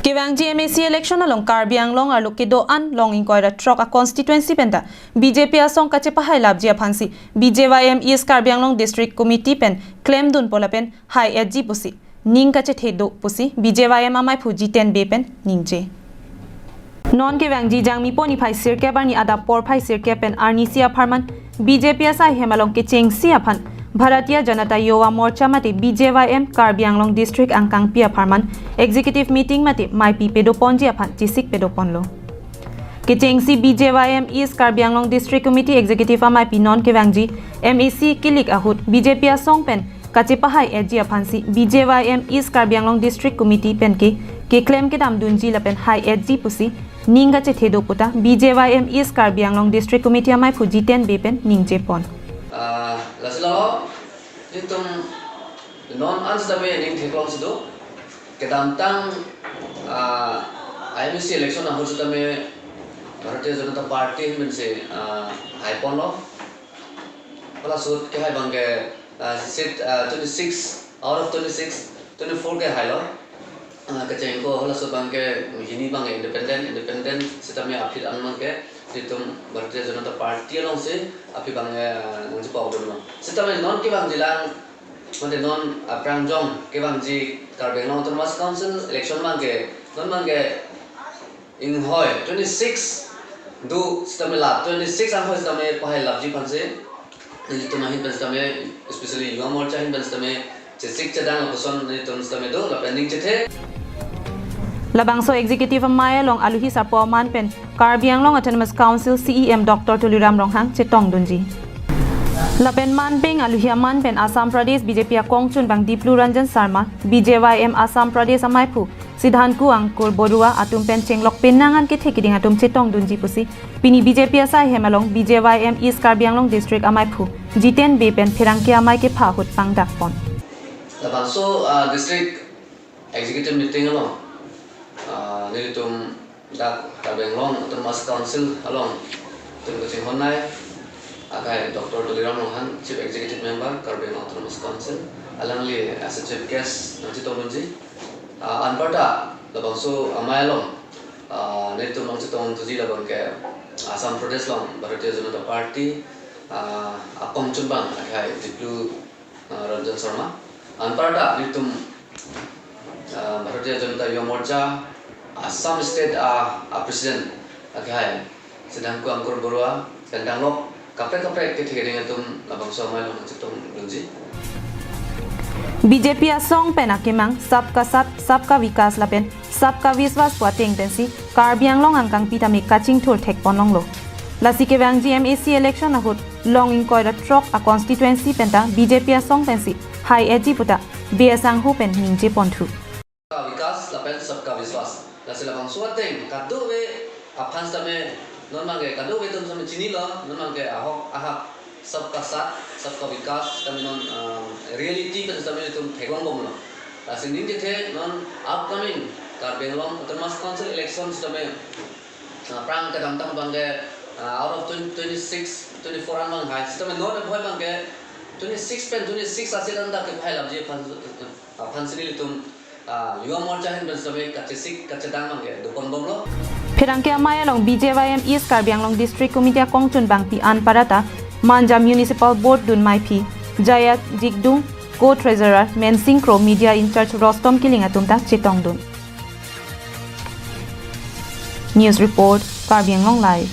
Kewang GMAC election along Karbiang long ar lukido an long inquire truck a constituency penta BJP asong kache pahai labjia phansi BJYM East Karbiang long district committee pen claim dun pola pen high edgy pusi ning kache thedo pusi BJYM amai phuji 10 be pen ningje non Kewang ji jang mi poni phai sirke bani ada por phai sirke pen arnisia pharman BJP asai hemalong kechengsi aphan Bharatiya Janata Yuva Morcha mati BJYM Karbiang long district angkang pia pharman executive meeting mati mai pi pedo ponji aphan chisik pedo ponlo kechengsi BJYM East Karbiang long district committee executive amai pi non Kewangji MAC kilik ahut BJP asong pen kache pahai eji aphansi BJYM East Karbiang long district committee pen ke claim ke dam dunji la pen high eji pusi ninga che thedo puta BJYM East Karbiang long district committee amai phuji 10 be pen ningje pon Laslo itu non anstame ning theklong sido kedam tang IMC election na hoju tame Bharatiya Janata Party mense haipon lo pala sut ke hai bangke seat 26 out of 26 24 ke hai lo kecheng ko hola sut bangke hini bang independent sitame apil anman ke ditum Bharatiya Janata Party long se api bangge ngi pau do sitame non ke bang jilang mate non prangjong ke bang ji Karbiang Autonomous Council election bangke non bangge in hoi 26 do sitame la 26 ang hoi sitame pahai labji panse ditum hin sitame especially Yuva Morcha hin sitame chesik chadang poson ditum sitame do la pending chethe Labangso Executive Maya long aluhi sapo man pen Karbiang long Autonomous Council CEM Dr. Tuliram Ronghang chetong dunji Lapen man peng aluhi man pen Assam Pradesh BJP Kongchun bang Diplu Ranjan Sharma BJYM Assam Pradesh amaipu Sidhanku angkur Borua atum pen chenglok penangan ke thekiding atum chetong dunji pusi pini BJP asai hemalong BJYM East Karbiang long district amaipu G10 be pen phirangke amai ke phahut pang dakpon Labangso district executive meeting along nilitum dak Karbiang long Autonomous Council along tum kaching honai akai Dr. Tuliram Ronghang Chief Executive Member Karbiang Autonomous Council alangli as a chief guest nanti tolunji anparta labangso amai long nilitum long chitong tuji labang ke Assam Pradesh long Bharatiya Janata Party akong chumbang akai Diplu Ranjan Sharma anparta nilitum Bharatiya Janata Yuva Morcha Assam State President agai sedangku angkur Borua kendang lok kapre ke thegering atum labangso amai long chitong lunji BJP asong penakimang sabka sat sabka vikas lapen sabka viswas puating tensi Karbiang long angkang pitami kaching thur thek ponlong lo lasi Kewang GMAC election ahut long inquire truck a constituency penta BJP asong pensi high edgy puta besang hu pen ningje ponthu vikas lapen sabka viswas lasi labangso ateng kadu we aphans tame non mangge kadu we tum same chini lo non mangge ahak sabka sat sabka vikas tame non reality pen tame tum thegong bom lo lasi ning je non upcoming Karbiang long Autonomous Council elections tame prang kadam tam bangge out of 26 24 an bang hai tame non bhoi bangge 26 pen 26 asilan da ke phai labje phansini litum Yuva Morcha hin bensabe kachesik kachedang mangge dupon bomlo Phirangke amaya long BJYM East Karbiang long district committee kongchun bangpi an parata Manja Municipal Board dun maipi Jaya Jigdung co-treasurer Mensing Kro media in charge Rostom Kiling atumta chitong dun News report Karbiang long live